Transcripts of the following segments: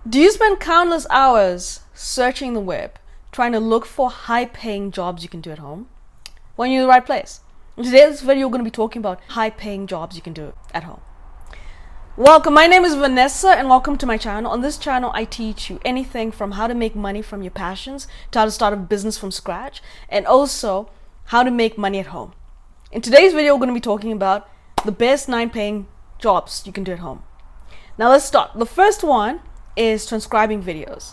Do you spend countless hours searching the web, trying to look for high-paying jobs you can do at home? Well, you're in the right place. In today's video, we're going to be talking about high-paying jobs you can do at home. Welcome, my name is Vanessa and welcome to my channel. On this channel, I teach you anything from how to make money from your passions to how to start a business from scratch and also how to make money at home. In today's video, we're going to be talking about the best 9 paying jobs you can do at home. Now let's start. The first one is transcribing videos.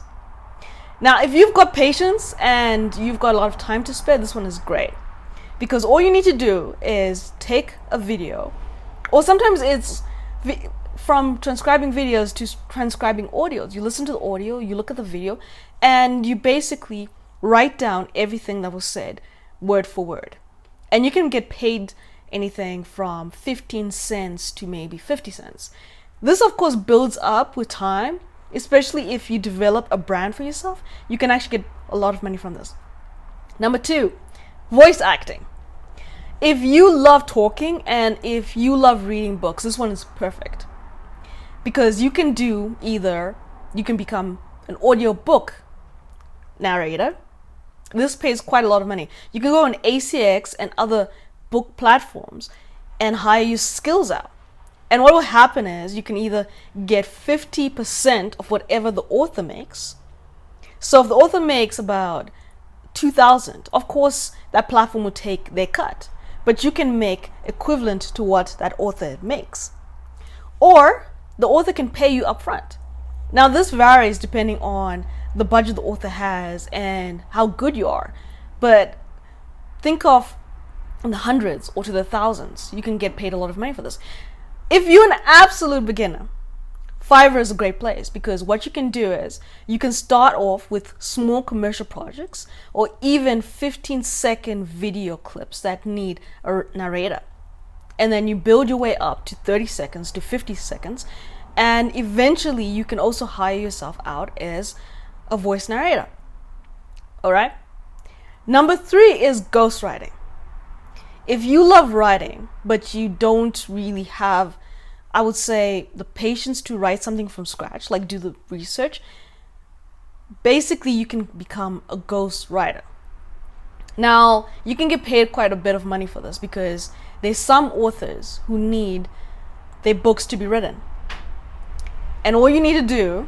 Now, if you've got patience and you've got a lot of time to spare, this one is great because all you need to do is take a video, or sometimes it's from transcribing videos to transcribing audios. You listen to the audio, you look at the video, and you basically write down everything that was said word for word. And you can get paid anything from 15 cents to maybe 50 cents. This of course builds up with time, especially if you develop a brand for yourself. You can actually get a lot of money from this. Number 2, voice acting. If you love talking and if you love reading books, this one is perfect because you can do either, you can become an audiobook narrator. This pays quite a lot of money. You can go on ACX and other book platforms and hire your skills out. And what will happen is you can either get 50% of whatever the author makes. So if the author makes about 2,000, of course that platform will take their cut, but you can make equivalent to what that author makes. Or the author can pay you upfront. Now this varies depending on the budget the author has and how good you are, but think of in the hundreds or to the thousands. You can get paid a lot of money for this. If you're an absolute beginner, Fiverr is a great place because what you can do is you can start off with small commercial projects or even 15-second video clips that need a narrator. And then you build your way up to 30 seconds to 50 seconds. And eventually you can also hire yourself out as a voice narrator. All right. Number 3 is ghostwriting. If you love writing, but you don't really have, I would say, the patience to write something from scratch, like do the research, basically you can become a ghost writer. Now, you can get paid quite a bit of money for this because there's some authors who need their books to be written. And all you need to do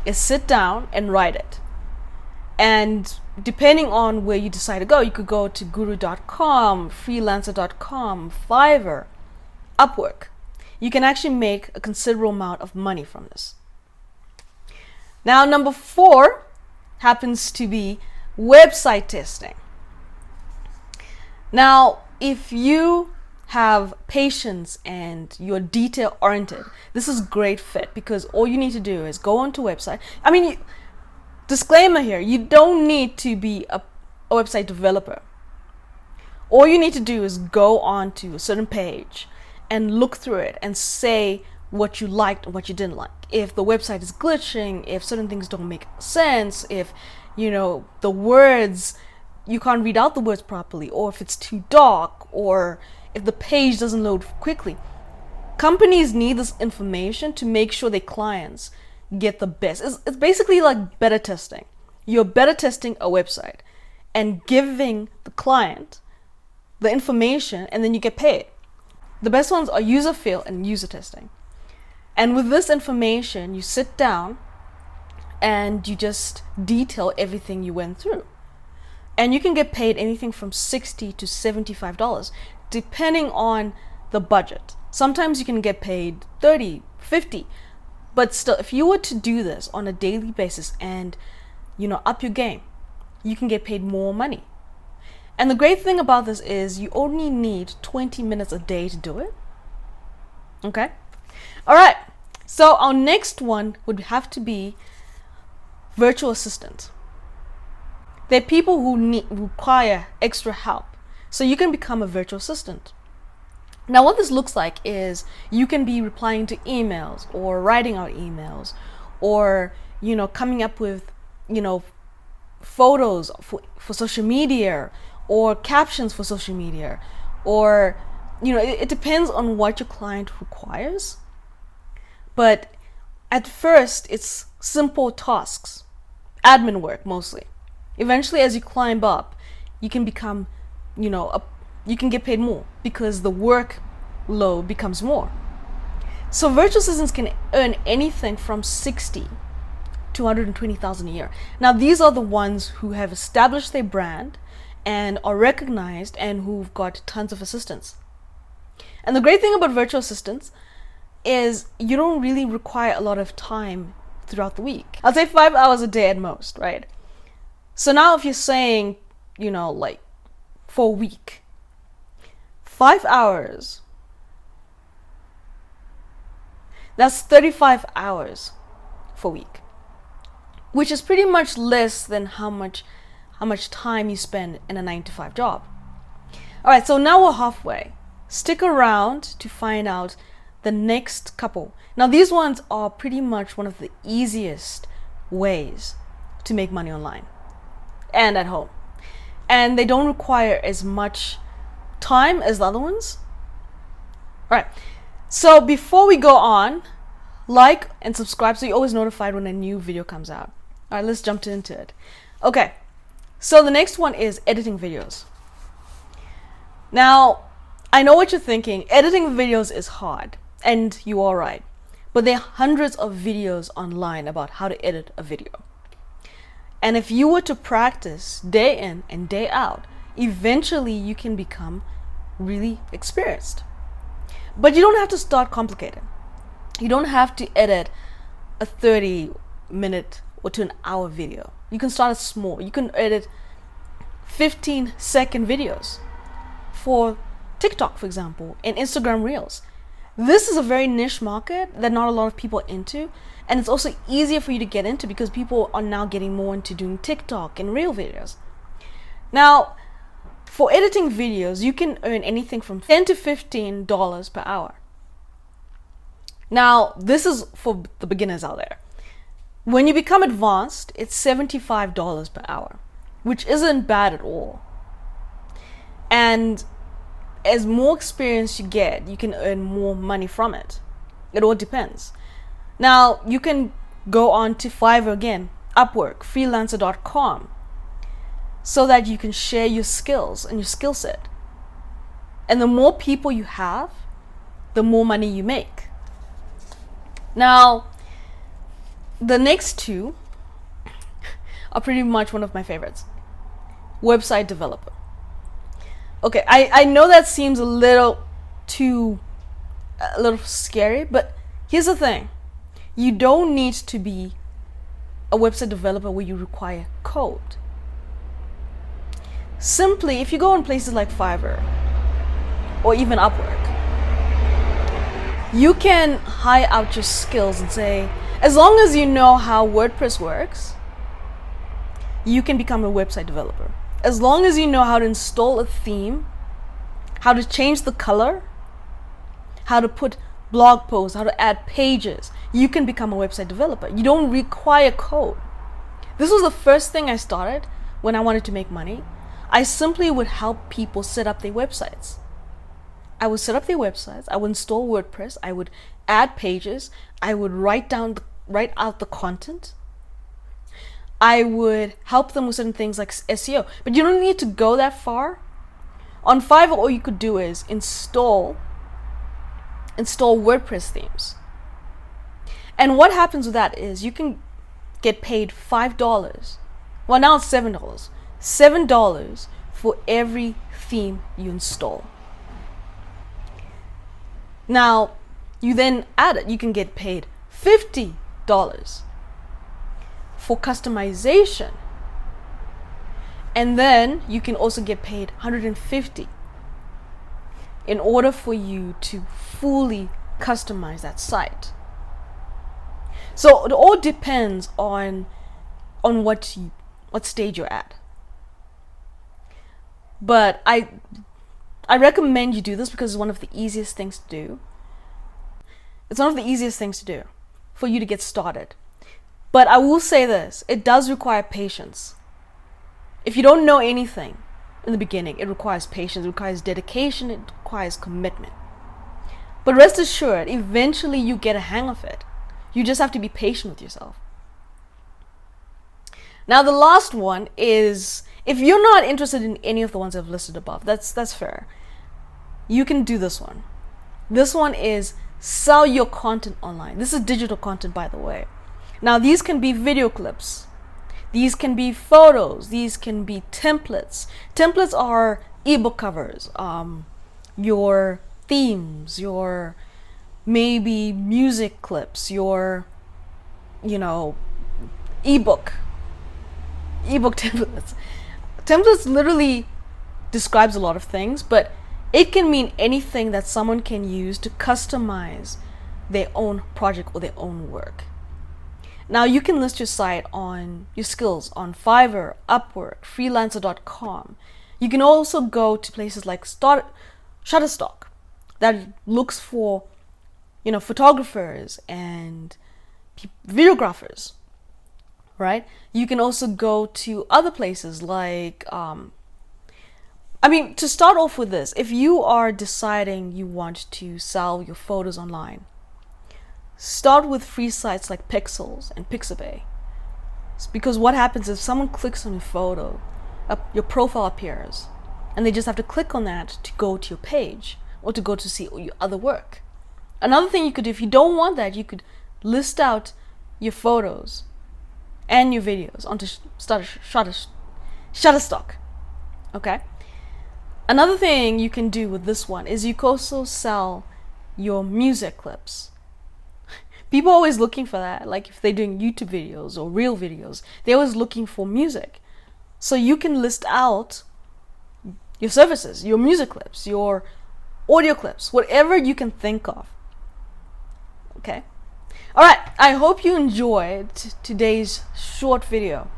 is sit down and write it. And depending on where you decide to go, you could go to guru.com, freelancer.com, Fiverr, Upwork. You can actually make a considerable amount of money from this. Now, number 4 happens to be website testing. Now, if you have patience and you're detail oriented, this is a great fit because all you need to do is go onto a website. Disclaimer here, you don't need to be a website developer. All you need to do is go onto a certain page and look through it and say what you liked and what you didn't like. If the website is glitching, if certain things don't make sense, if the words, you can't read out the words properly, or if it's too dark, or if the page doesn't load quickly. Companies need this information to make sure their clients get the best. It's basically like beta testing. You're beta testing a website and giving the client the information, and then you get paid. The best ones are user feel and user testing. And with this information, you sit down and you just detail everything you went through. And you can get paid anything from $60 to $75 depending on the budget. Sometimes you can get paid $30, $50. But still, if you were to do this on a daily basis and, up your game, you can get paid more money. And the great thing about this is you only need 20 minutes a day to do it. Okay? All right. So our next one would have to be virtual assistant. There are people who require extra help. So you can become a virtual assistant. Now what this looks like is you can be replying to emails or writing out emails or, coming up with, photos for social media or captions for social media or, it depends on what your client requires. But At first, it's simple tasks, admin work mostly. Eventually, as you climb up, you can become, you can get paid more because the workload becomes more. So virtual assistants can earn anything from 60 to 120,000 a year. Now, these are the ones who have established their brand and are recognized and who've got tons of assistants. And the great thing about virtual assistants is you don't really require a lot of time throughout the week. I'll say 5 hours a day at most, right? So now if you're saying, like for a week, 5 hours, that's 35 hours for a week, which is pretty much less than how much time you spend in a 9-to-5 job. All right, so now we're halfway. Stick around to find out the next couple. Now, these ones are pretty much one of the easiest ways to make money online and at home. And they don't require as much time as the other ones. All right. So before we go on, like and subscribe so you're always notified when a new video comes out. All right, let's jump into it. Okay. So the next one is editing videos. Now, I know what you're thinking. Editing videos is hard, and you are right. But there are hundreds of videos online about how to edit a video. And if you were to practice day in and day out, eventually you can become really experienced. But you don't have to start complicated. You don't have to edit a 30-minute or to an hour video. You can start small. You can edit 15-second videos for TikTok, for example, and Instagram Reels. This is a very niche market that not a lot of people are into, and it's also easier for you to get into because people are now getting more into doing TikTok and Reel videos. Now, for editing videos, you can earn anything from $10 to $15 per hour. Now, this is for the beginners out there. When you become advanced, it's $75 per hour, which isn't bad at all. And as more experience you get, you can earn more money from it. It all depends. Now, you can go on to Fiverr again, Upwork, freelancer.com, so that you can share your skills and your skill set. And the more people you have, the more money you make. Now, the next two are pretty much one of my favorites. Website developer. Okay, I know that seems a little scary, but here's the thing. You don't need to be a website developer where you require code. Simply, if you go on places like Fiverr or even Upwork, you can hire out your skills and say, as long as you know how WordPress works, you can become a website developer. As long as you know how to install a theme, how to change the color, how to put blog posts, how to add pages, you can become a website developer. You don't require code. This was the first thing I started when I wanted to make money. I simply would help people set up their websites. I would set up their websites, I would install WordPress, I would add pages, I would write out the content. I would help them with certain things like SEO. But you don't need to go that far. On Fiverr, all you could do is install WordPress themes. And what happens with that is you can get paid $5. Well, now it's $7. $7 for every theme you install. Now, you then add it. You can get paid $50 for customization. And then you can also get paid $150 in order for you to fully customize that site. So it all depends on what stage you're at. But I recommend you do this because it's one of the easiest things to do. It's one of the easiest things to do for you to get started. But I will say this, it does require patience. If you don't know anything in the beginning, it requires patience, it requires dedication, it requires commitment. But rest assured, eventually you get a hang of it. You just have to be patient with yourself. Now the last one is, if you're not interested in any of the ones I've listed above, that's fair. You can do this one. This one is sell your content online. This is digital content, by the way. Now these can be video clips. These can be photos. These can be templates. Templates are ebook covers, your themes, your maybe music clips, your, ebook templates. Templates literally describes a lot of things, but it can mean anything that someone can use to customize their own project or their own work. Now you can list your site on your skills on Fiverr, Upwork, freelancer.com. You can also go to places like Shutterstock that looks for, photographers and videographers, right? You can also go to other places like, to start off with this, if you are deciding you want to sell your photos online, start with free sites like Pixels and Pixabay. It's because what happens if someone clicks on your photo, your profile appears, and they just have to click on that to go to your page or to go to see your other work. Another thing you could do, if you don't want that, you could list out your photos and your videos onto Shutterstock. Okay? Another thing you can do with this one is you can also sell your music clips. People are always looking for that. Like if they're doing YouTube videos or real videos, they're always looking for music. So you can list out your services, your music clips, your audio clips, whatever you can think of. Okay? All right, I hope you enjoyed today's short video.